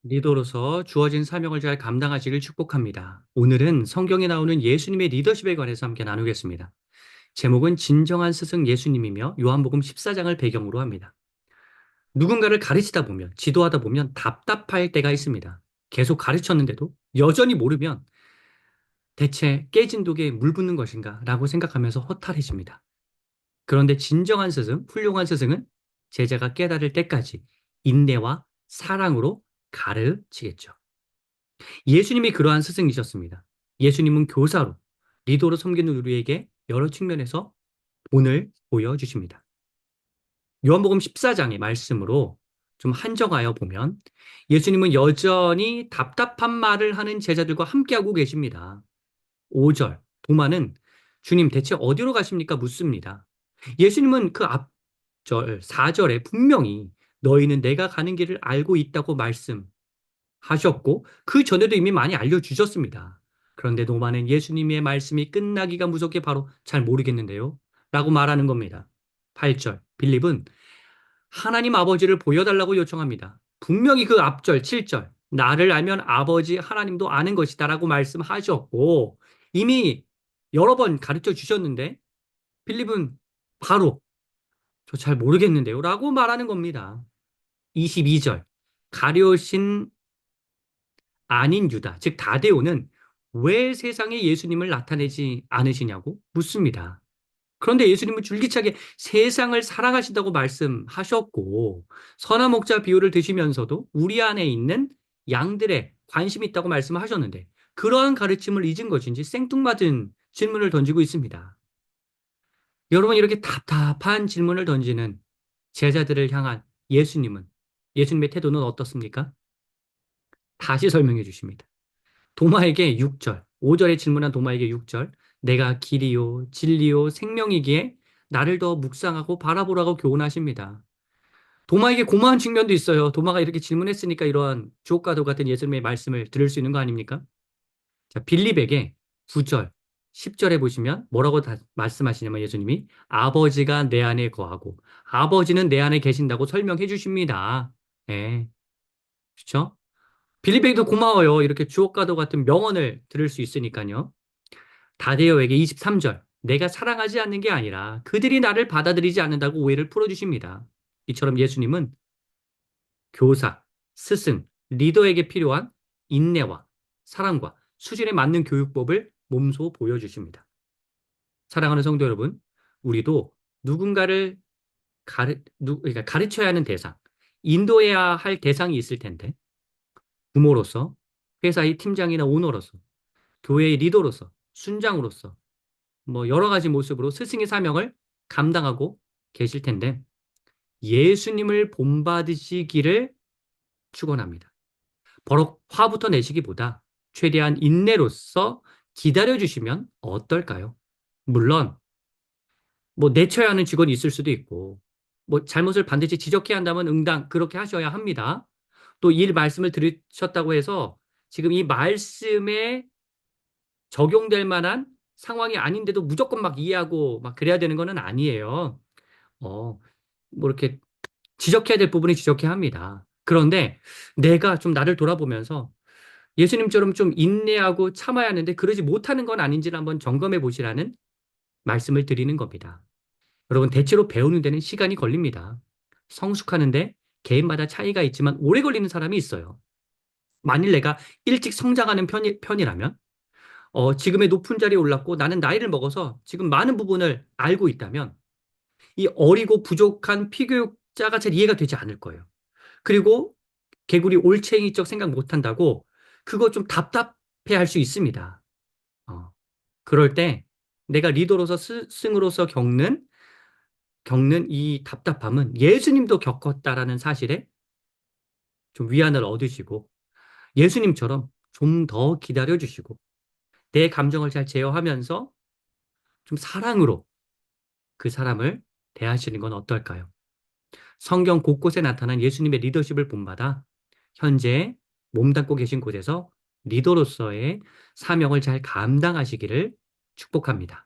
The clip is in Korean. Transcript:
리더로서 주어진 사명을 잘 감당하시길 축복합니다. 오늘은 성경에 나오는 예수님의 리더십에 관해서 함께 나누겠습니다. 제목은 진정한 스승 예수님이며 요한복음 14장을 배경으로 합니다. 누군가를 가르치다 보면, 지도하다 보면 답답할 때가 있습니다. 계속 가르쳤는데도 여전히 모르면 대체 깨진 독에 물 붓는 것인가 라고 생각하면서 허탈해집니다. 그런데 진정한 스승, 훌륭한 스승은 제자가 깨달을 때까지 인내와 사랑으로 가르치겠죠. 예수님이 그러한 스승이셨습니다. 예수님은 교사로, 리더로 섬기는 우리에게 여러 측면에서 본을 보여주십니다. 요한복음 14장의 말씀으로 좀 한정하여 보면 예수님은 여전히 답답한 말을 하는 제자들과 함께하고 계십니다. 5절, 도마는 주님 대체 어디로 가십니까? 묻습니다. 예수님은 그 앞절, 4절에 분명히 너희는 내가 가는 길을 알고 있다고 하셨고 그 전에도 이미 많이 알려주셨습니다. 그런데 노마는 예수님의 말씀이 끝나기가 무섭게 바로 잘 모르겠는데요. 라고 말하는 겁니다. 8절 빌립은 하나님 아버지를 보여달라고 요청합니다. 분명히 그 앞절 7절 나를 알면 아버지 하나님도 아는 것이다 라고 말씀하셨고 이미 여러 번 가르쳐 주셨는데 빌립은 바로 저 잘 모르겠는데요 라고 말하는 겁니다. 22절 가룟신 아닌 유다, 즉 다데오는 왜 세상에 예수님을 나타내지 않으시냐고 묻습니다. 그런데 예수님은 줄기차게 세상을 사랑하신다고 말씀하셨고 선한 목자 비유를 드시면서도 우리 안에 있는 양들의 관심이 있다고 말씀하셨는데 그러한 가르침을 잊은 것인지 생뚱맞은 질문을 던지고 있습니다. 여러분 이렇게 답답한 질문을 던지는 제자들을 향한 예수님의 태도는 어떻습니까? 다시 설명해 주십니다. 도마에게 6절, 5절에 질문한 도마에게 6절, 내가 길이요, 진리요, 생명이기에 나를 더 묵상하고 바라보라고 교훈하십니다. 도마에게 고마운 측면도 있어요. 도마가 이렇게 질문했으니까 이러한 주옥과도 같은 예수님의 말씀을 들을 수 있는 거 아닙니까? 자, 빌립에게 9절, 10절에 보시면 뭐라고 말씀하시냐면 예수님이 아버지가 내 안에 거하고 아버지는 내 안에 계신다고 설명해 주십니다. 예, 그렇죠? 빌립에게도 고마워요. 이렇게 주옥과도 같은 명언을 들을 수 있으니까요. 다데오에게 23절, 내가 사랑하지 않는 게 아니라 그들이 나를 받아들이지 않는다고 오해를 풀어주십니다. 이처럼 예수님은 교사, 스승, 리더에게 필요한 인내와 사랑과 수준에 맞는 교육법을 몸소 보여주십니다. 사랑하는 성도 여러분, 우리도 누군가를 그러니까 가르쳐야 하는 대상, 인도해야 할 대상이 있을 텐데, 부모로서, 회사의 팀장이나 오너로서, 교회의 리더로서, 순장으로서, 뭐 여러 가지 모습으로 스승의 사명을 감당하고 계실 텐데 예수님을 본받으시기를 축원합니다. 버럭 화부터 내시기보다 최대한 인내로서 기다려주시면 어떨까요? 물론 뭐 내쳐야 하는 직원이 있을 수도 있고 뭐 잘못을 반드시 지적해야 한다면 응당 그렇게 하셔야 합니다. 또 이 말씀을 들으셨다고 해서 지금 이 말씀에 적용될 만한 상황이 아닌데도 무조건 막 이해하고 막 그래야 되는 거는 아니에요. 뭐 이렇게 지적해야 될 부분이 지적해야 합니다. 그런데 내가 좀 나를 돌아보면서 예수님처럼 좀 인내하고 참아야 하는데 그러지 못하는 건 아닌지를 한번 점검해 보시라는 말씀을 드리는 겁니다. 여러분, 대체로 배우는 데는 시간이 걸립니다. 성숙하는데 개인마다 차이가 있지만 오래 걸리는 사람이 있어요. 만일 내가 일찍 성장하는 편이라면 지금의 높은 자리에 올랐고 나는 나이를 먹어서 지금 많은 부분을 알고 있다면 이 어리고 부족한 피교육자가 잘 이해가 되지 않을 거예요. 그리고 개구리 올챙이적 생각 못 한다고 그거 좀 답답해 할 수 있습니다. 어, 그럴 때 내가 리더로서 스승으로서 겪는 이 답답함은 예수님도 겪었다라는 사실에 좀 위안을 얻으시고 예수님처럼 좀 더 기다려 주시고 내 감정을 잘 제어하면서 좀 사랑으로 그 사람을 대하시는 건 어떨까요? 성경 곳곳에 나타난 예수님의 리더십을 본받아 현재 몸담고 계신 곳에서 리더로서의 사명을 잘 감당하시기를 축복합니다.